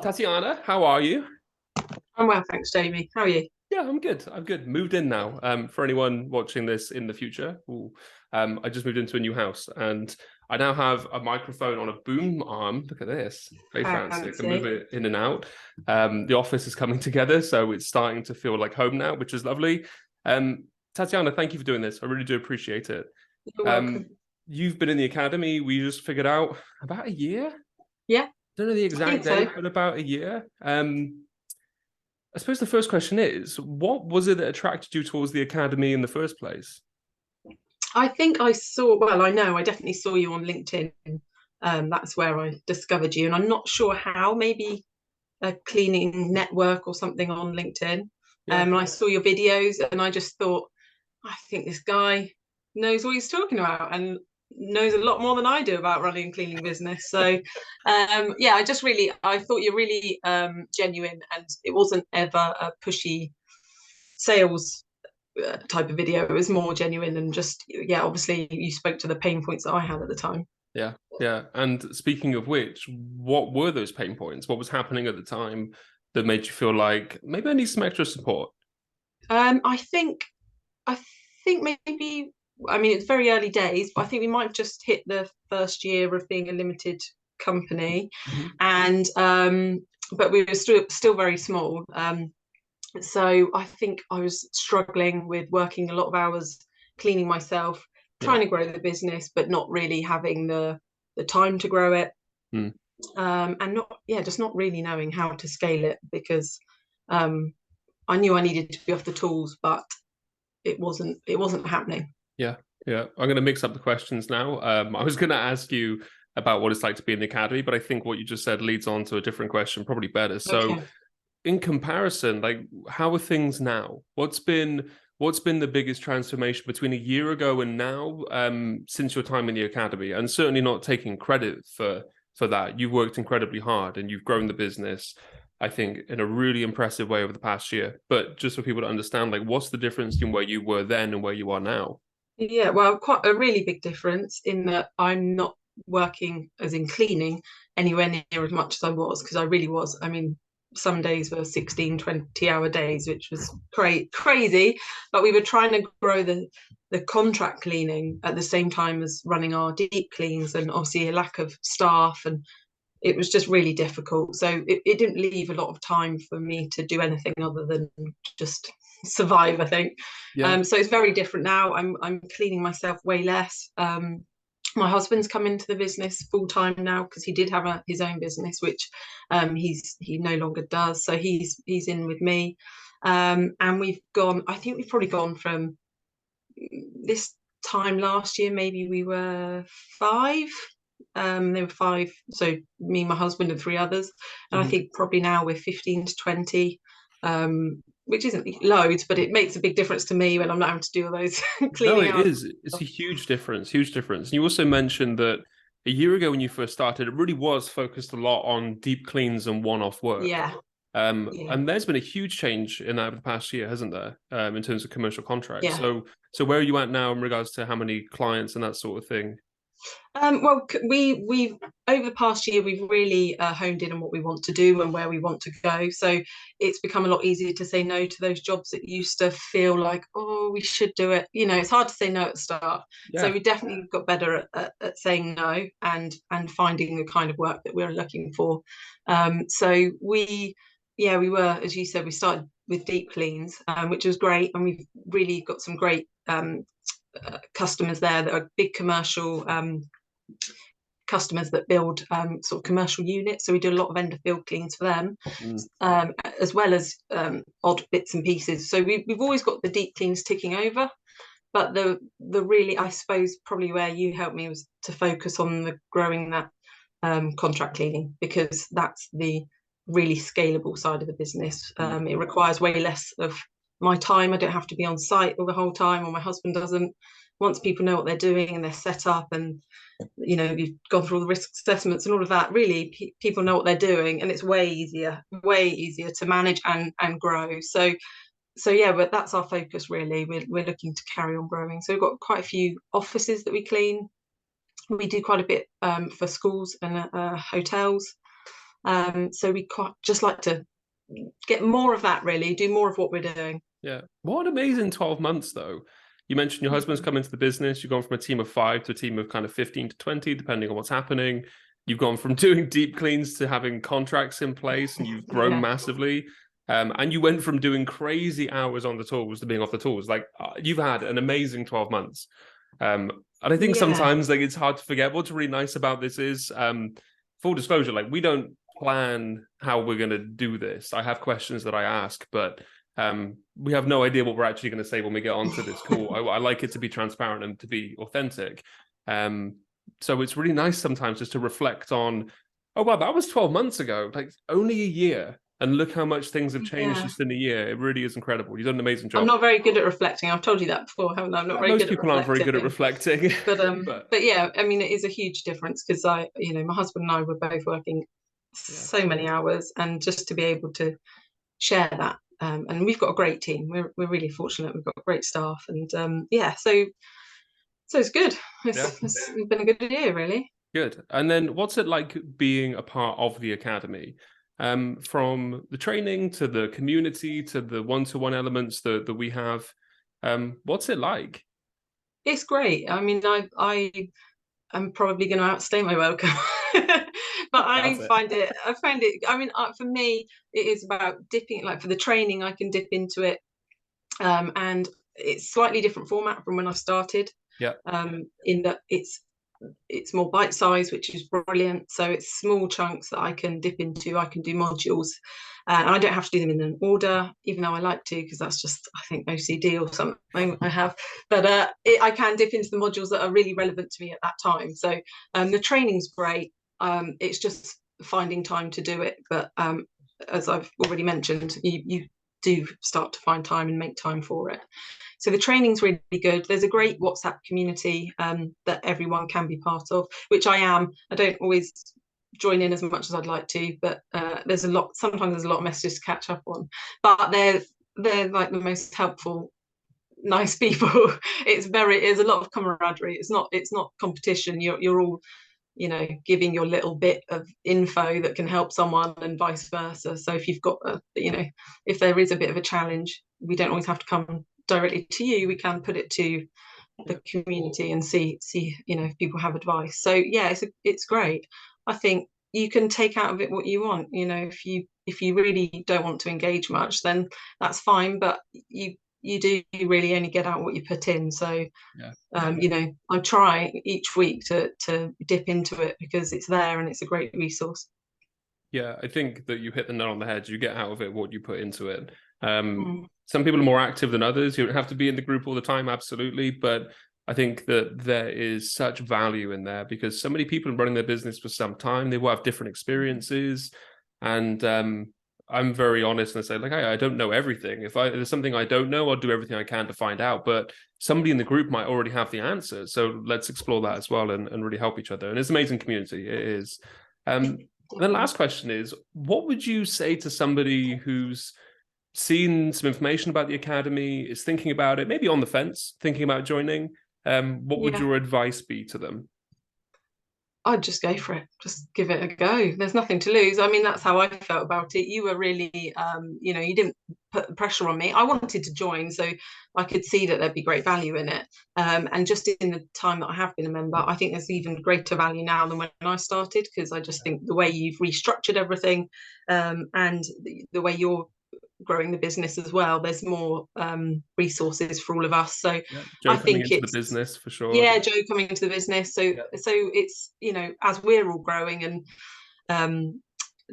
Tatiana, how are you? I'm well, thanks, Jamie. How are you? Yeah, I'm good. I'm good. Moved in now. For anyone watching this in the future, I just moved into a new house and I now have a microphone on a boom arm. Look at this. Very fancy. I can move Fancy. it in and out. The office is coming together, so it's starting to feel like home now, which is lovely. Um, Tatiana, thank you for doing this. I really do appreciate it. You're Um, welcome. you've been in the academy. We just figured out about a year. Yeah, Don't know the I think exact so. date, but about a year. I suppose the first question is, what was it that attracted you towards the academy in the first place? I think I saw, well, I know I definitely saw you on LinkedIn. That's where I discovered you. And I'm not sure how, maybe a cleaning network or something on LinkedIn. Yeah, And I saw your videos and I just thought, I think this guy knows what he's talking about and knows a lot more than I do about running a cleaning business. So, yeah, I thought you're really genuine and it wasn't ever a pushy sales type of video. It was more genuine and just, yeah, obviously you spoke to the pain points that I had at the time. yeah, yeah. And speaking of which, what were those pain points? What was happening at the time that made you feel like maybe I need some extra support? Um, I think, I think maybe, I mean, it's very early days, but I think we might have just hit the first year of being a limited company, Mhm. and but we were still very small. So I think I was struggling with working a lot of hours, cleaning myself, Yeah. trying to grow the business, but not really having the time to grow it, Mm. and not yeah, just not really knowing how to scale it because um, I knew I needed to be off the tools, but it wasn't happening. Yeah. Yeah. I'm going to mix up the questions now. I was going to ask you about what it's like to be in the academy, but I think what you just said leads on to a different question, probably better. So, Okay. in comparison, like how are things now? What's been the biggest transformation between a year ago and now, since your time in the academy? And certainly not taking credit for that. You've worked incredibly hard and you've grown the business, I think, in a really impressive way over the past year. But just for people to understand, like what's the difference in where you were then and where you are now? Yeah, well, quite a really big difference in that I'm not working as in cleaning anywhere near as much as I was because I really was. I mean, some days were 16, 20-hour days, which was crazy, but we were trying to grow the contract cleaning at the same time as running our deep cleans and obviously a lack of staff and it was just really difficult. So it didn't leave a lot of time for me to do anything other than just survive, I think. Yeah. So it's very different now. I'm cleaning myself way less. My husband's come into the business full time now because he did have his own business, which he no longer does. So he's in with me, and we've gone. I think we've probably gone from this time last year. Maybe we were five. There were five, so me, my husband, and three others. And I Mhm. think probably now we're 15 to 20, which isn't loads, but it makes a big difference to me when I'm not having to do all those No, cleaning it hours. is. It's a huge difference, huge difference. And you also mentioned that a year ago when you first started, it really was focused a lot on deep cleans and one-off work. Yeah, yeah, And there's been a huge change in that over the past year, hasn't there? In terms of commercial contracts. yeah. So where are you at now in regards to how many clients and that sort of thing? Well, we've over the past year we've really honed in on what we want to do and where we want to go. So it's become a lot easier to say no to those jobs that used to feel like, oh, we should do it. You know, it's hard to say no at the start. So Yeah. we definitely got better at saying no and finding the kind of work that we're looking for. So yeah, we were, as you said, we started with deep cleans, which was great, and we've really got some great customers there that are big commercial customers that build sort of commercial units. So we do a lot of end of field cleans for them, Mm. as well as odd bits and pieces. So we've always got the deep cleans ticking over. But the really, I suppose, probably where you helped me was to focus on the growing that contract cleaning because that's the really scalable side of the business. Mm. It requires way less of my time. I don't have to be on site all the whole time, or my husband doesn't. Once people know what they're doing and they're set up and you've gone through all the risk assessments and all of that, really people know what they're doing and it's way easier to manage and grow. So yeah, but that's our focus really. We're looking to carry on growing. So we've got quite a few offices that we clean. We do quite a bit for schools and hotels. So we quite just like to get more of that, really, do more of what we're doing. Yeah. What an amazing 12 months, though. You mentioned your husband's come into the business. You've gone from a team of 5 to a team of kind of 15 to 20, depending on what's happening. You've gone from doing deep cleans to having contracts in place, and you've grown Yeah. massively. And you went from doing crazy hours on the tools to being off the tools. Like, you've had an amazing 12 months. And I think Yeah. sometimes like it's hard to forget. What's really nice about this is, full disclosure, like we don't plan how we're going to do this. I have questions that I ask, but we have no idea what we're actually going to say when we get onto this call. I like it to be transparent and to be authentic. So it's really nice sometimes just to reflect on, oh, wow, that was 12 months ago, like only a year. And look how much things have changed just in a year. It really is incredible. You've done an amazing job. I'm not very good at reflecting. I've told you that before, haven't I? I'm not very Most good people aren't very good at reflecting. But yeah, I mean, it is a huge difference because my husband and I were both working so many hours, and just to be able to share that. And we've got a great team. We're really fortunate. We've got great staff, and so it's good. It's been a good year, really. Good. And then what's it like being a part of the academy? From the training to the community to the one-to-one elements that we have. What's it like? It's great. I mean, I am probably going to outstay my welcome. But I find it, I mean, for me, it is about dipping, like for the training, I can dip into it. And it's slightly different format from when I started. Yeah. In that it's more bite size, which is brilliant. So it's small chunks that I can dip into. I can do modules, and I don't have to do them in an order, even though I like to, because that's just, I think, OCD or something I have. But I can dip into the modules that are really relevant to me at that time. So the training's great. It's just finding time to do it. But as I've already mentioned, you do start to find time and make time for it. So the training's really good. There's a great WhatsApp community that everyone can be part of, which I am. I don't always join in as much as I'd like to, but sometimes there's a lot of messages to catch up on. But they're like the most helpful, nice people. There's a lot of camaraderie. It's not competition. You're all, giving your little bit of info that can help someone, and vice versa. So if you've got if there is a bit of a challenge, we don't always have to come directly to you. We can put it to the community and see if people have advice. So yeah, it's great. I think you can take out of it what you want. If you really don't want to engage much, then that's fine, but you do really only get out what you put in. So I try each week to dip into it, because it's there and it's a great resource. Yeah, I think that you hit the nail on the head. You get out of it what you put into it. Some people are more active than others. You don't have to be in the group all the time, absolutely. But I think that there is such value in there, because so many people are running their business for some time. They will have different experiences. And I'm very honest and I say, like, hey, I don't know everything. If there's something I don't know, I'll do everything I can to find out. But somebody in the group might already have the answer. So let's explore that as well and really help each other. And it's an amazing community. It is. And the last question is, what would you say to somebody who's seen some information about the academy, is thinking about it, maybe on the fence, thinking about joining? What would your advice be to them? I'd just go for it. Just give it a go. There's nothing to lose. I mean, that's how I felt about it. You were really, you didn't put the pressure on me. I wanted to join, so I could see that there'd be great value in it. And just in the time that I have been a member, I think there's even greater value now than when I started, because I just think the way you've restructured everything, and the way you're growing the business as well, there's more resources for all of us. So Joe I coming think into the business for sure. Yeah, Joe coming into the business. So it's, as we're all growing and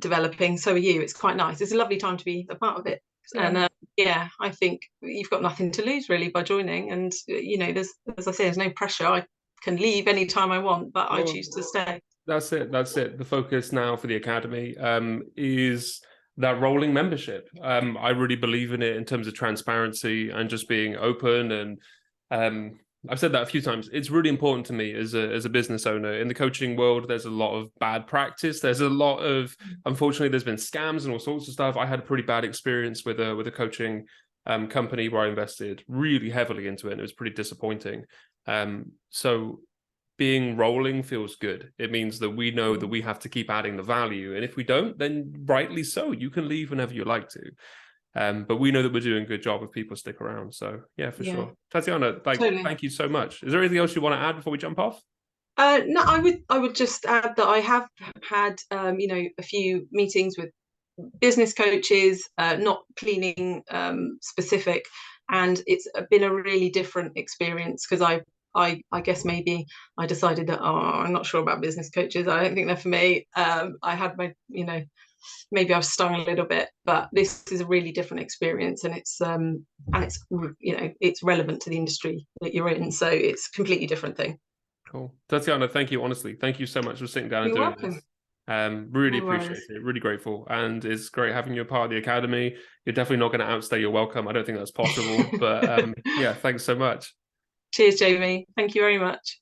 developing, so are you. It's quite nice. It's a lovely time to be a part of it. And I think you've got nothing to lose really by joining. And there's, as I say, there's no pressure. I can leave anytime I want, but I choose to stay. That's it. The focus now for the academy is that rolling membership. I really believe in it in terms of transparency and just being open. And I've said that a few times. It's really important to me as a business owner. In the coaching world, there's a lot of bad practice. There's a lot of, unfortunately, there's been scams and all sorts of stuff. I had a pretty bad experience with a coaching company where I invested really heavily into it, and it was pretty disappointing. So being rolling feels good. It means that we know that we have to keep adding the value. And if we don't, then rightly so. You can leave whenever you like to. But we know that we're doing a good job if people stick around. So yeah, for sure. Tatiana, Totally. thank you so much. Is there anything else you want to add before we jump off? No, I would just add that I have had a few meetings with business coaches, not cleaning specific, and it's been a really different experience because I guess maybe I decided that I'm not sure about business coaches. I don't think they're for me. I had my maybe I was stung a little bit, but this is a really different experience, and it's it's relevant to the industry that you're in, so it's a completely different thing. Cool. Tatiana, thank you. Honestly, thank you so much for sitting down and You're doing welcome. this. Really No appreciate worries. it. Really grateful. And it's great having you a part of the academy. You're definitely not going to outstay your welcome. I don't think that's possible. But yeah, thanks so much. Cheers, Jamie. Thank you very much.